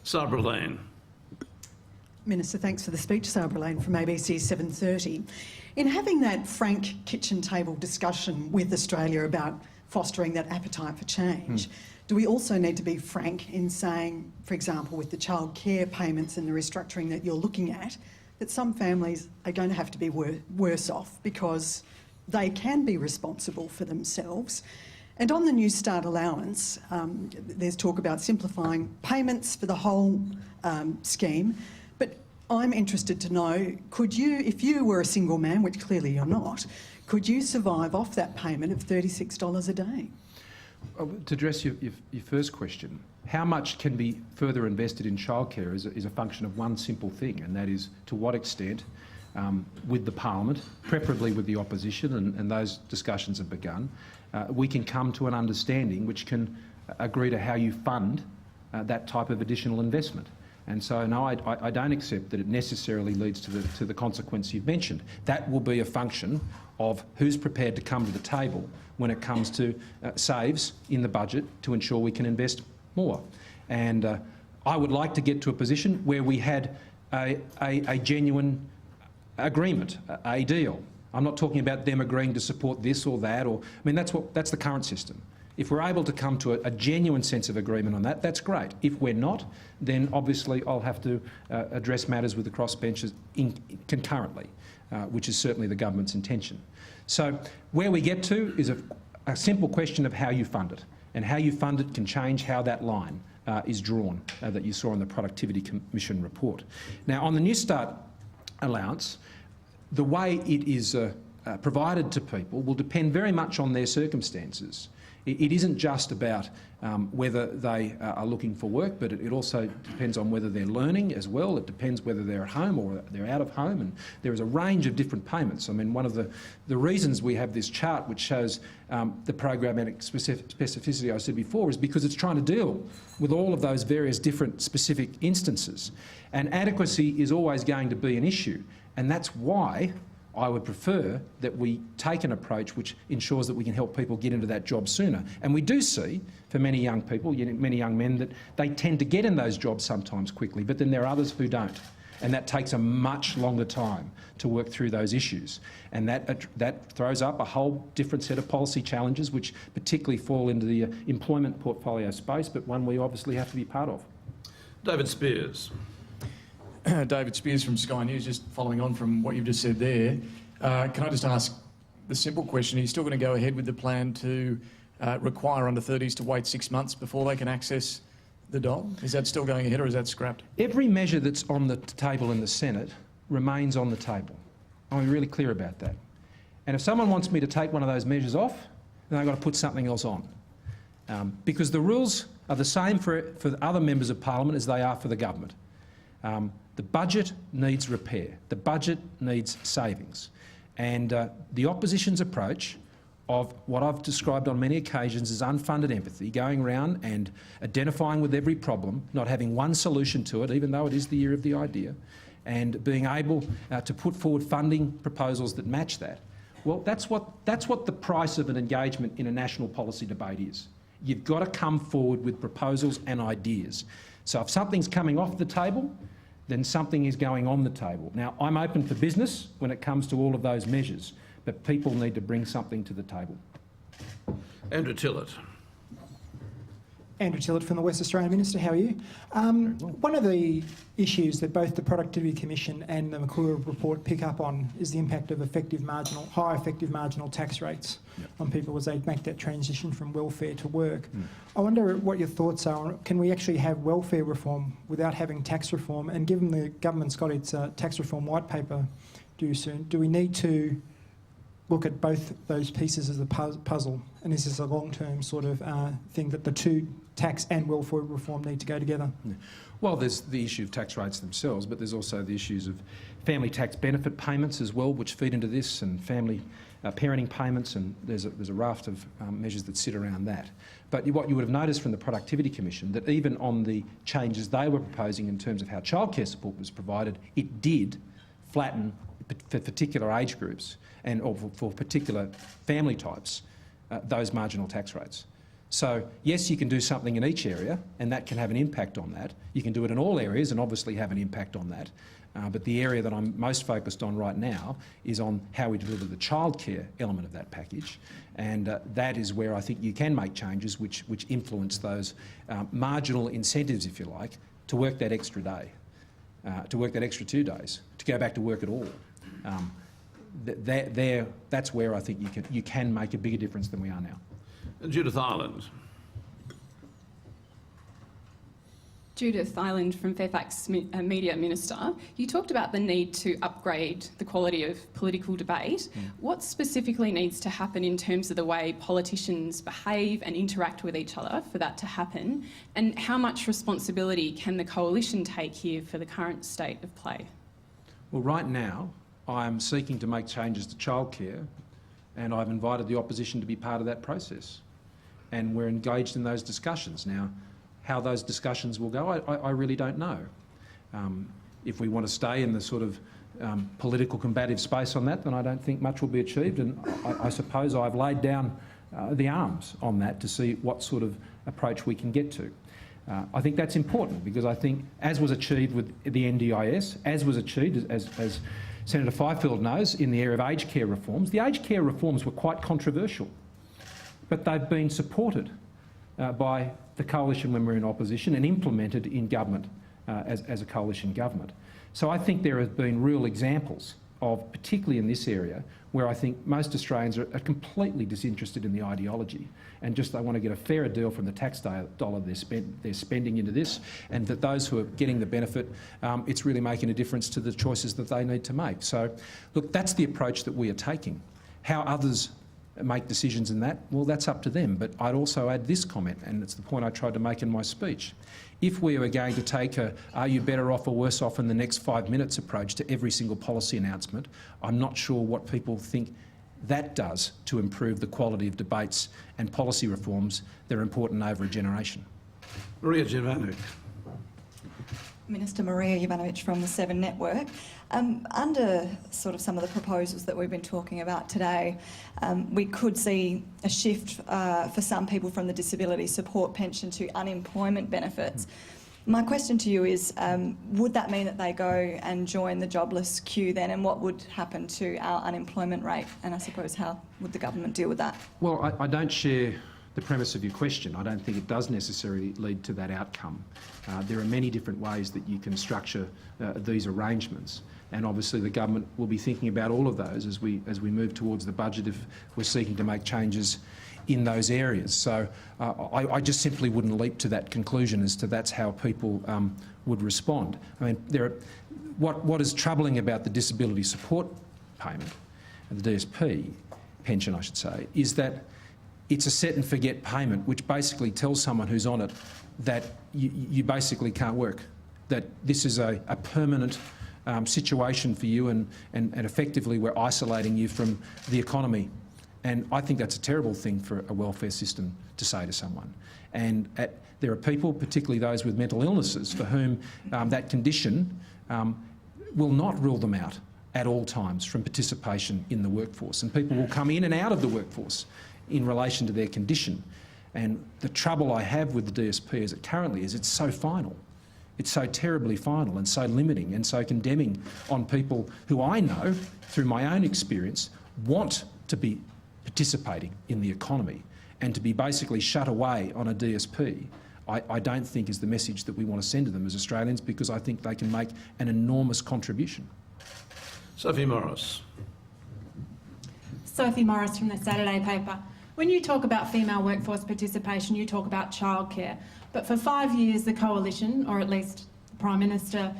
Sabra Lane. Minister, thanks for the speech. Sabra Lane from ABC 7:30. In having that frank kitchen table discussion with Australia about fostering that appetite for change, do we also need to be frank in saying, for example, with the child care payments and the restructuring that you're looking at, that some families are going to have to be worse off because they can be responsible for themselves? And on the New Start allowance, there's talk about simplifying payments for the whole scheme, but I'm interested to know, could you, if you were a single man, which clearly you're not, could you survive off that payment of $36 a day? To address your first question, how much can be further invested in childcare is a function of one simple thing, and that is to what extent, with the Parliament, preferably with the opposition, and those discussions have begun, we can come to an understanding which can agree to how you fund that type of additional investment. And so, no, I don't accept that it necessarily leads to the consequence you've mentioned. That will be a function of who's prepared to come to the table when it comes to saves in the budget to ensure we can invest more. And I would like to get to a position where we had a genuine agreement, a deal. I'm not talking about them agreeing to support this or that, or I mean that's the current system. If we're able to come to a genuine sense of agreement on that, that's great. If we're not, then obviously I'll have to address matters with the crossbenchers concurrently, which is certainly the government's intention. So where we get to is a simple question of how you fund it, and how you fund it can change how that line is drawn that you saw in the Productivity Commission report. Now, on the New Start allowance, the way it is provided to people will depend very much on their circumstances. It isn't just about whether they are looking for work, but it also depends on whether they're learning as well. It depends whether they're at home or they're out of home, and there is a range of different payments. I mean, one of the reasons we have this chart which shows the programmatic specificity I said before is because it's trying to deal with all of those various different specific instances. And adequacy is always going to be an issue, and that's why I would prefer that we take an approach which ensures that we can help people get into that job sooner. And we do see, for many young people, many young men, that they tend to get in those jobs sometimes quickly, but then there are others who don't. And that takes a much longer time to work through those issues. And that throws up a whole different set of policy challenges which particularly fall into the employment portfolio space, but one we obviously have to be part of. David Spears. David Spears from Sky News, just following on from what you've just said there. Can I just ask the simple question, are you still going to go ahead with the plan to require under 30s to wait 6 months before they can access the dole? Is that still going ahead or is that scrapped? Every measure that's on the table in the Senate remains on the table. I'm really clear about that. And if someone wants me to take one of those measures off, then I've got to put something else on. Because the rules are the same for other members of Parliament as they are for the government. The budget needs repair. The budget needs savings. And the opposition's approach of what I've described on many occasions as unfunded empathy, going around and identifying with every problem, not having one solution to it, even though it is the year of the idea, and being able to put forward funding proposals that match that. Well, that's what the price of an engagement in a national policy debate is. You've got to come forward with proposals and ideas. So if something's coming off the table, then something is going on the table. Now, I'm open for business when it comes to all of those measures, but people need to bring something to the table. Andrew Tillett. Andrew Tillett from the West Australian Minister. How are you? One of the issues that both the Productivity Commission and the McClure report pick up on is the impact of high effective marginal tax rates on people as they make that transition from welfare to work. I wonder what your thoughts are on, can we actually have welfare reform without having tax reform? And given the government's got its tax reform white paper due soon, do we need to look at both those pieces of the puzzle? And is this a long-term sort of thing that the two, tax and welfare reform, need to go together? Well, there's the issue of tax rates themselves, but there's also the issues of family tax benefit payments as well, which feed into this, and family parenting payments, and there's a raft of measures that sit around that. But what you would have noticed from the Productivity Commission, that even on the changes they were proposing in terms of how childcare support was provided, it did flatten for particular age groups and or for particular family types those marginal tax rates. So yes, you can do something in each area and that can have an impact on that. You can do it in all areas and obviously have an impact on that. But the area that I'm most focused on right now is on how we deliver the childcare element of that package, and that is where I think you can make changes which influence those marginal incentives, if you like, to work that extra day, to work that extra 2 days, to go back to work at all. That's where I think you can make a bigger difference than we are now. Judith Ireland. Judith Ireland from Fairfax Media Minister. You talked about the need to upgrade the quality of political debate. What specifically needs to happen in terms of the way politicians behave and interact with each other for that to happen? And how much responsibility can the coalition take here for the current state of play? Well, right now, I'm seeking to make changes to childcare, and I've invited the opposition to be part of that process. And we're engaged in those discussions. Now, how those discussions will go, I really don't know. If we want to stay in the sort of political combative space on that, then I don't think much will be achieved, and I suppose I've laid down the arms on that to see what sort of approach we can get to. I think that's important because I think, as was achieved with the NDIS, as was achieved, as Senator Fifield knows, in the area of aged care reforms, the aged care reforms were quite controversial, but they've been supported by the coalition when we're in opposition and implemented in government as a coalition government. So I think there have been real examples of, particularly in this area, where I think most Australians are completely disinterested in the ideology and just they want to get a fairer deal from the tax dollar they're spending into this, and that those who are getting the benefit, it's really making a difference to the choices that they need to make. So, look, that's the approach that we are taking. How others make decisions in that, well, that's up to them. But I'd also add this comment, and it's the point I tried to make in my speech. If we were going to take a "are you better off or worse off in the next 5 minutes" approach to every single policy announcement, I'm not sure what people think that does to improve the quality of debates and policy reforms that are important over a generation. Marija Jovanovic. Minister Marija Jovanovic from the 7 Network. Under sort of some of the proposals that we've been talking about today, we could see a shift for some people from the disability support pension to unemployment benefits. My question to you is, would that mean that they go and join the jobless queue then, and what would happen to our unemployment rate? And I suppose how would the government deal with that? Well, I don't share the premise of your question. I don't think it does necessarily lead to that outcome. There are many different ways that you can structure these arrangements, and obviously the government will be thinking about all of those as we move towards the budget if we're seeking to make changes in those areas. So I just simply wouldn't leap to that conclusion as to that's how people would respond. I mean, what is troubling about the disability support payment, the DSP pension I should say, is that it's a set and forget payment which basically tells someone who's on it that you basically can't work, that this is a permanent situation for you, and effectively we're isolating you from the economy. And I think that's a terrible thing for a welfare system to say to someone. And there are people, particularly those with mental illnesses, for whom that condition will not rule them out at all times from participation in the workforce. And people will come in and out of the workforce in relation to their condition. And the trouble I have with the DSP as it currently is, it's so final. It's so terribly final and so limiting and so condemning on people who I know, through my own experience, want to be participating in the economy, and to be basically shut away on a DSP, I don't think is the message that we want to send to them as Australians, because I think they can make an enormous contribution. Sophie Morris. Sophie Morris from the Saturday paper. When you talk about female workforce participation, you talk about childcare. But for 5 years, the Coalition, or at least the Prime Minister,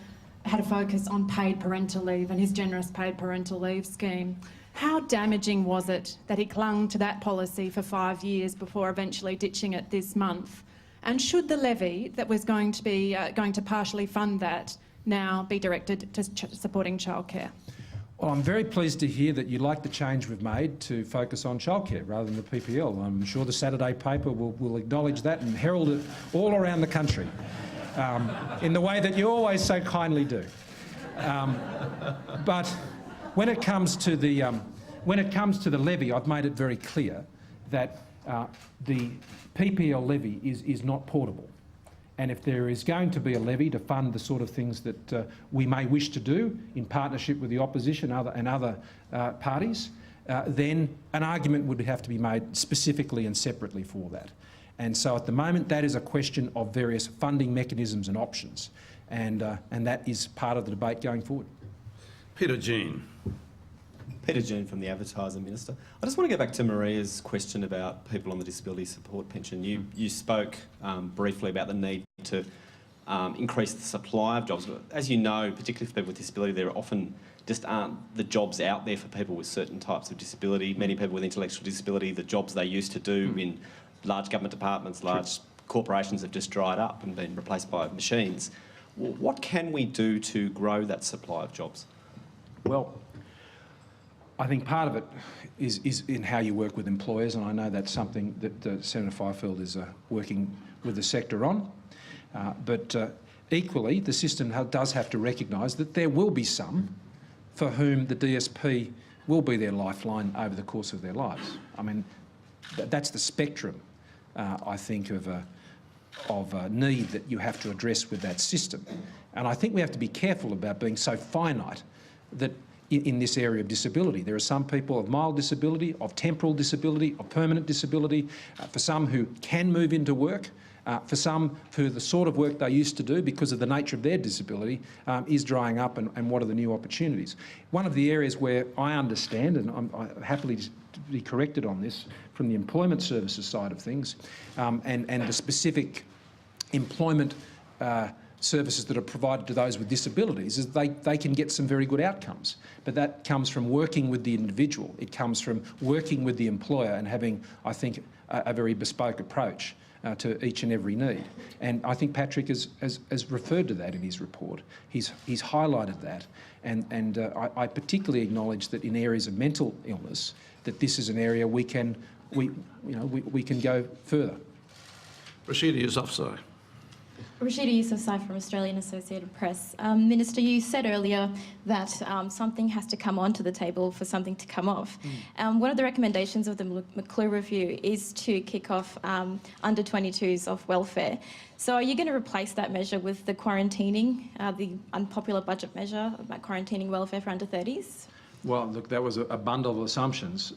had a focus on paid parental leave and his generous paid parental leave scheme. How damaging was it that he clung to that policy for 5 years before eventually ditching it this month? And should the levy that was going to partially fund that now be directed to supporting childcare? Well, I'm very pleased to hear that you like the change we've made to focus on childcare rather than the PPL. I'm sure the Saturday paper will acknowledge that and herald it all around the country in the way that you always so kindly do. But when it comes to the levy, I've made it very clear that the PPL levy is not portable. And if there is going to be a levy to fund the sort of things that we may wish to do in partnership with the opposition and other parties, then an argument would have to be made specifically and separately for that. And so at the moment that is a question of various funding mechanisms and options, and that is part of the debate going forward. Peter Jean. Peter Jean from the Advertiser Minister. I just want to go back to Marija's question about people on the disability support pension. You spoke briefly about the need to increase the supply of jobs. But as you know, particularly for people with disability, there often just aren't the jobs out there for people with certain types of disability. Many people with intellectual disability, the jobs they used to do in large government departments, large corporations have just dried up and been replaced by machines. What can we do to grow that supply of jobs? Well, I think part of it is in how you work with employers, and I know that's something that Senator Fifield is working with the sector on. But equally, the system does have to recognise that there will be some for whom the DSP will be their lifeline over the course of their lives. I mean, that's the spectrum, I think, of a need that you have to address with that system. And I think we have to be careful about being so finite that in this area of disability. There are some people of mild disability, of temporal disability, of permanent disability, for some who can move into work, for some who the sort of work they used to do because of the nature of their disability is drying up, and what are the new opportunities. One of the areas where I understand, and I'm happily to be corrected on this from the employment services side of things, and the specific employment services that are provided to those with disabilities, is they can get some very good outcomes. But that comes from working with the individual. It comes from working with the employer and having, I think, a very bespoke approach to each and every need. And I think Patrick has referred to that in his report. He's highlighted that, and I particularly acknowledge that in areas of mental illness, that this is an area we can go further. Rashida Yousafzai. Rashida Yousafzai from Australian Associated Press. Minister, you said earlier that something has to come onto the table for something to come off. One of the recommendations of the McClure Review is to kick off under 22s off welfare. So are you going to replace that measure with the quarantining, the unpopular budget measure about quarantining welfare for under 30s? Well, look, that was a bundle of assumptions.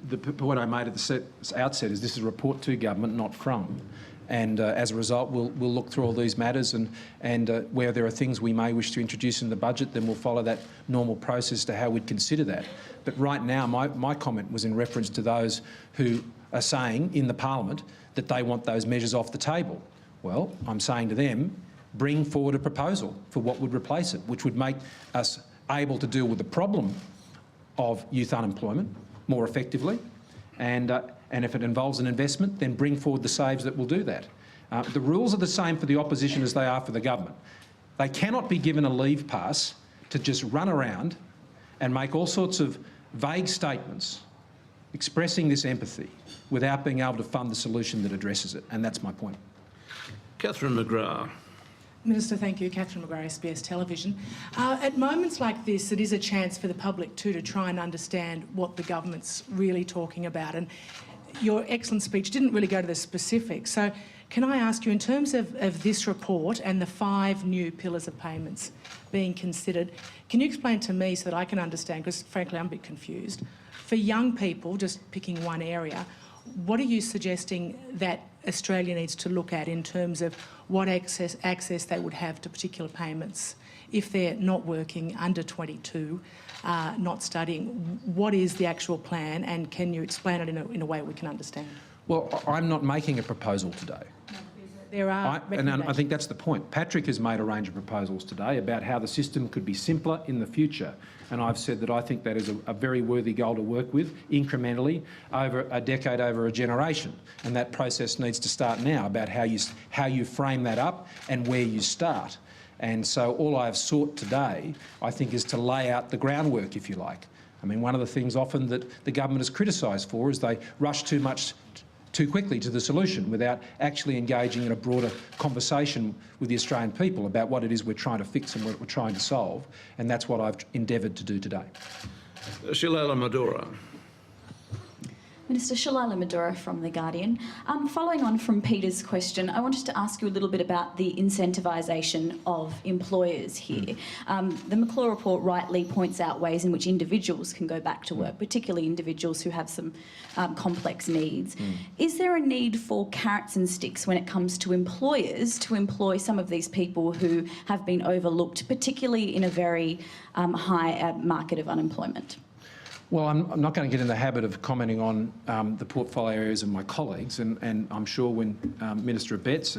The point I made at the outset is this is a report to government, not from. And as a result, we'll look through all these matters, and where there are things we may wish to introduce in the budget, then we'll follow that normal process to how we'd consider that. But right now, my comment was in reference to those who are saying in the Parliament that they want those measures off the table. Well, I'm saying to them, bring forward a proposal for what would replace it, which would make us able to deal with the problem of youth unemployment more effectively, and if it involves an investment, then bring forward the saves that will do that. The rules are the same for the opposition as they are for the government. They cannot be given a leave pass to just run around and make all sorts of vague statements expressing this empathy without being able to fund the solution that addresses it, and that's my point. Catherine McGrath. Minister, thank you. Catherine McGrath, SBS Television. At moments like this, it is a chance for the public too to try and understand what the government's really talking about. And your excellent speech didn't really go to the specifics. So can I ask you, in terms of this report and the 5 new pillars of payments being considered, can you explain to me so that I can understand, because frankly I'm a bit confused, for young people, just picking one area, what are you suggesting that Australia needs to look at in terms of what access they would have to particular payments if they're not working, under 22, not studying? What is the actual plan, and can you explain it in a way we can understand? Well, I'm not making a proposal today. There are and I think that's the point. Patrick has made a range of proposals today about how the system could be simpler in the future, and I've said that I think that is a very worthy goal to work with incrementally over a decade, over a generation, and that process needs to start now about how you frame that up and where you start. And so all I have sought today, I think, is to lay out the groundwork, if you like. I mean, one of the things often that the government is criticised for is they rush too quickly to the solution without actually engaging in a broader conversation with the Australian people about what it is we're trying to fix and what we're trying to solve, and that's what I've endeavoured to do today. Shalala Madura. Minister Shalala Madura from The Guardian. Following on from Peter's question, I wanted to ask you a little bit about the incentivisation of employers here. The McClure report rightly points out ways in which individuals can go back to work, particularly individuals who have some complex needs. Is there a need for carrots and sticks when it comes to employers to employ some of these people who have been overlooked, particularly in a very high market of unemployment? Well, I'm not going to get in the habit of commenting on the portfolio areas of my colleagues, and I'm sure when Minister Abetz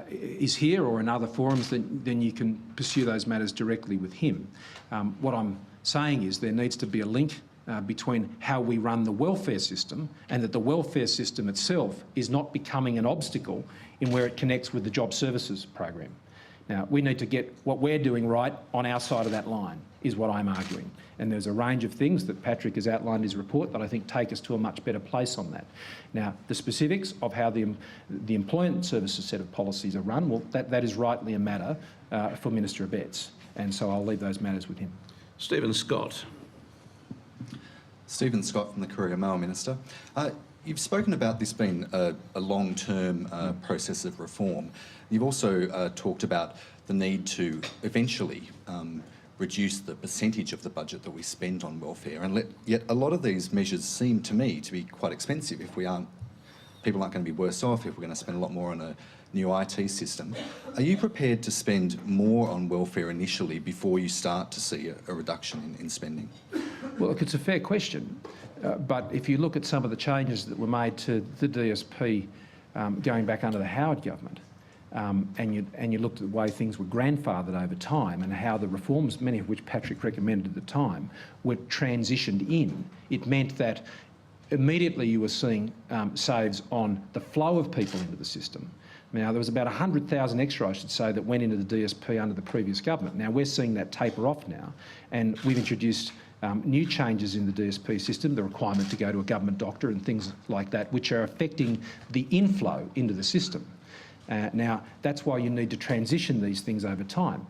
is here or in other forums, then you can pursue those matters directly with him. What I'm saying is there needs to be a link between how we run the welfare system and that the welfare system itself is not becoming an obstacle in where it connects with the job services program. Now, we need to get what we're doing right on our side of that line, is what I'm arguing. And there's a range of things that Patrick has outlined in his report that I think take us to a much better place on that. Now, the specifics of how the employment services set of policies are run, well, that is rightly a matter for Minister Abetz. And so I'll leave those matters with him. Stephen Scott. Stephen Scott from the Courier-Mail, Minister. You've spoken about this being a long-term process of reform. You've also talked about the need to eventually reduce the percentage of the budget that we spend on welfare, and yet a lot of these measures seem to me to be quite expensive. If people aren't going to be worse off if we're going to spend a lot more on a new IT system. Are you prepared to spend more on welfare initially before you start to see a reduction in spending? Well, look, it's a fair question, but if you look at some of the changes that were made to the DSP going back under the Howard government, and you looked at the way things were grandfathered over time and how the reforms, many of which Patrick recommended at the time, were transitioned in, it meant that immediately you were seeing saves on the flow of people into the system. Now, there was about 100,000 extra, I should say, that went into the DSP under the previous government. Now, we're seeing that taper off now, and we've introduced new changes in the DSP system, the requirement to go to a government doctor and things like that, which are affecting the inflow into the system. Now, that's why you need to transition these things over time.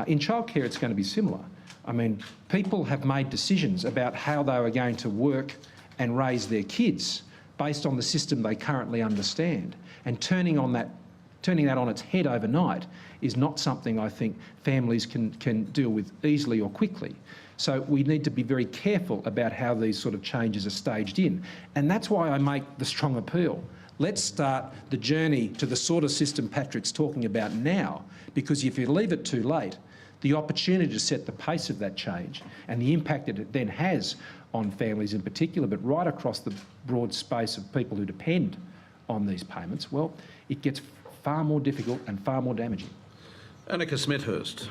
In childcare, it's going to be similar. I mean, people have made decisions about how they are going to work and raise their kids based on the system they currently understand. And turning that on its head overnight is not something I think families can deal with easily or quickly. So we need to be very careful about how these sort of changes are staged in. And that's why I make the strong appeal. Let's start the journey to the sort of system Patrick's talking about now, because if you leave it too late, the opportunity to set the pace of that change and the impact that it then has on families in particular, but right across the broad space of people who depend on these payments, well, it gets far more difficult and far more damaging. Annika Smethurst.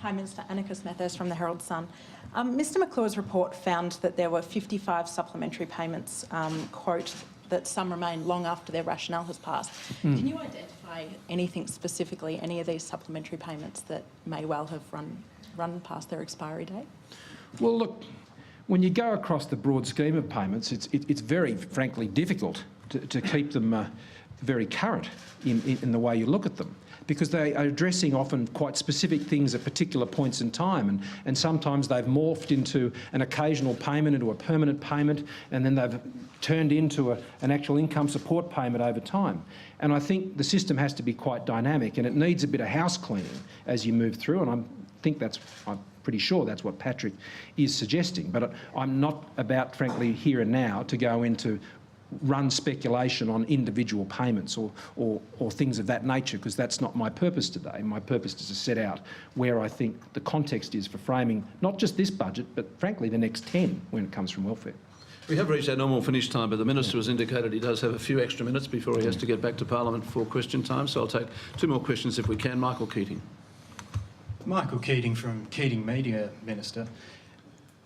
Hi, Minister. Annika Smethurst from the Herald Sun. Mr McClure's report found that there were 55 supplementary payments, quote, that some remain long after their rationale has passed. Can you identify anything specifically, any of these supplementary payments that may well have run past their expiry date? Well, look, when you go across the broad scheme of payments, it's very, frankly, difficult to keep them very current in the way you look at them, because they are addressing often quite specific things at particular points in time, and sometimes they've morphed into an occasional payment, into a permanent payment, and then they've turned into an actual income support payment over time. And I think the system has to be quite dynamic, and it needs a bit of house cleaning as you move through, and I'm pretty sure that's what Patrick is suggesting. But I'm not about, frankly, here and now to go into run speculation on individual payments or things of that nature, because that's not my purpose today. My purpose is to set out where I think the context is for framing not just this budget, but frankly the next 10 when it comes from welfare. We have reached our normal finish time, but the Minister has indicated he does have a few extra minutes before he has to get back to Parliament for question time, so I'll take two more questions if we can. Michael Keating. Michael Keating from Keating Media, Minister.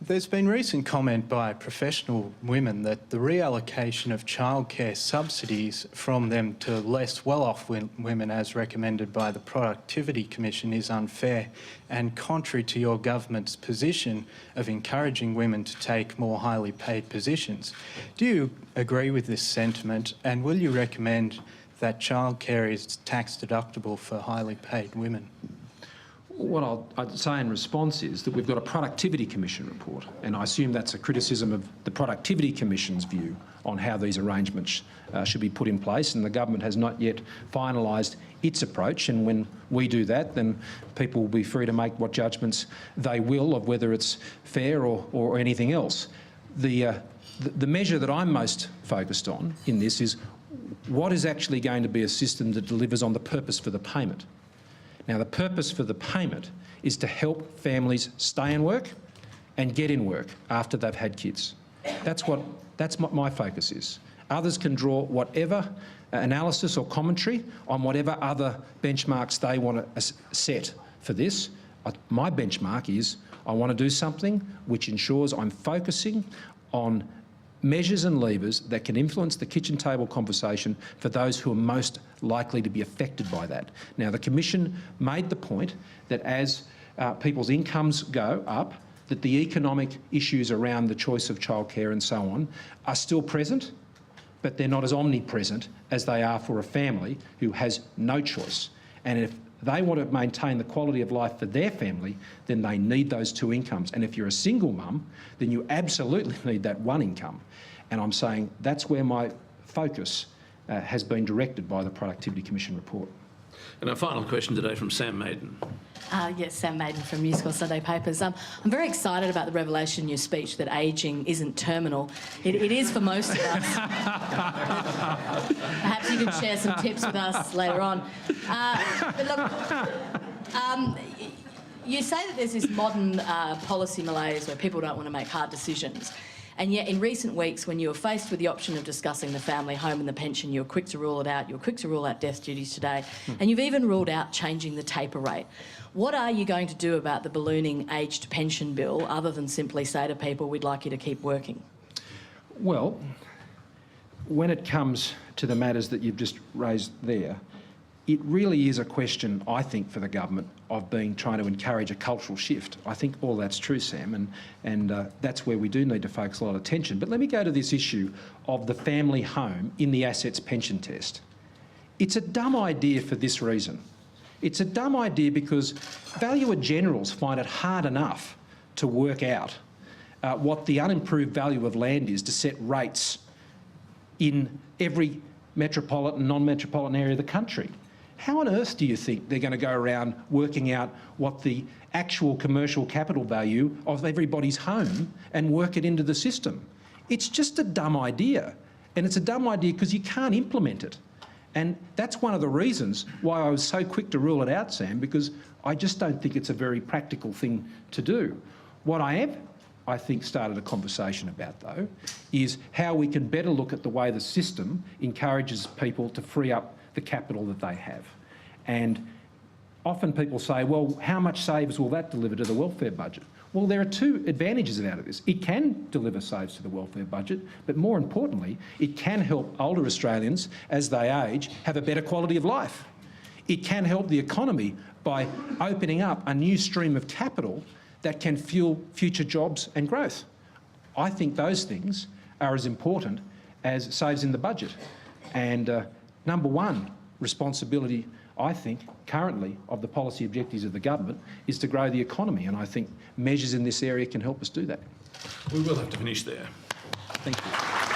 There's been recent comment by professional women that the reallocation of childcare subsidies from them to less well-off women, as recommended by the Productivity Commission, is unfair and contrary to your government's position of encouraging women to take more highly paid positions. Do you agree with this sentiment, and will you recommend that childcare is tax deductible for highly paid women? What I'd say in response is that we've got a Productivity Commission report, and I assume that's a criticism of the Productivity Commission's view on how these arrangements should be put in place, and the government has not yet finalised its approach, and when we do that, then people will be free to make what judgments they will of whether it's fair or anything else. The measure that I'm most focused on in this is what is actually going to be a system that delivers on the purpose for the payment. Now, the purpose for the payment is to help families stay in work and get in work after they've had kids. That's what my focus is. Others can draw whatever analysis or commentary on whatever other benchmarks they want to set for this. My benchmark is I want to do something which ensures I'm focusing on measures and levers that can influence the kitchen table conversation for those who are most likely to be affected by that. Now, the Commission made the point that as people's incomes go up, that the economic issues around the choice of childcare and so on are still present, but they're not as omnipresent as they are for a family who has no choice. And if they want to maintain the quality of life for their family, then they need those two incomes. And if you're a single mum, then you absolutely need that one income. And I'm saying that's where my focus has been directed by the Productivity Commission report. And our final question today from Sam Maiden. Yes, Sam Maiden from News Corp Sunday Papers. I'm very excited about the revelation in your speech that ageing isn't terminal. It is for most of us. Perhaps you could share some tips with us later on. But look, you say that there's this modern policy malaise where people don't want to make hard decisions. And yet in recent weeks, when you were faced with the option of discussing the family home and the pension, you were quick to rule it out. You were quick to rule out death duties today. And you've even ruled out changing the taper rate. What are you going to do about the ballooning aged pension bill, other than simply say to people, we'd like you to keep working? Well, when it comes to the matters that you've just raised there, it really is a question, I think, for the government of trying to encourage a cultural shift. I think all that's true, Sam, and that's where we do need to focus a lot of attention. But let me go to this issue of the family home in the assets pension test. It's a dumb idea for this reason. It's a dumb idea because valuer generals find it hard enough to work out what the unimproved value of land is to set rates in every metropolitan, non-metropolitan area of the country. How on earth do you think they're going to go around working out what the actual commercial capital value of everybody's home and work it into the system? It's just a dumb idea. And it's a dumb idea because you can't implement it. And that's one of the reasons why I was so quick to rule it out, Sam, because I just don't think it's a very practical thing to do. What I think, started a conversation about, though, is how we can better look at the way the system encourages people to free up the capital that they have. And often people say, well, how much saves will that deliver to the welfare budget? Well, there are two advantages out of this. It can deliver saves to the welfare budget, but more importantly, it can help older Australians, as they age, have a better quality of life. It can help the economy by opening up a new stream of capital that can fuel future jobs and growth. I think those things are as important as saves in the budget. And number one responsibility, I think, currently, of the policy objectives of the government is to grow the economy, and I think measures in this area can help us do that. We will have to finish there. Thank you.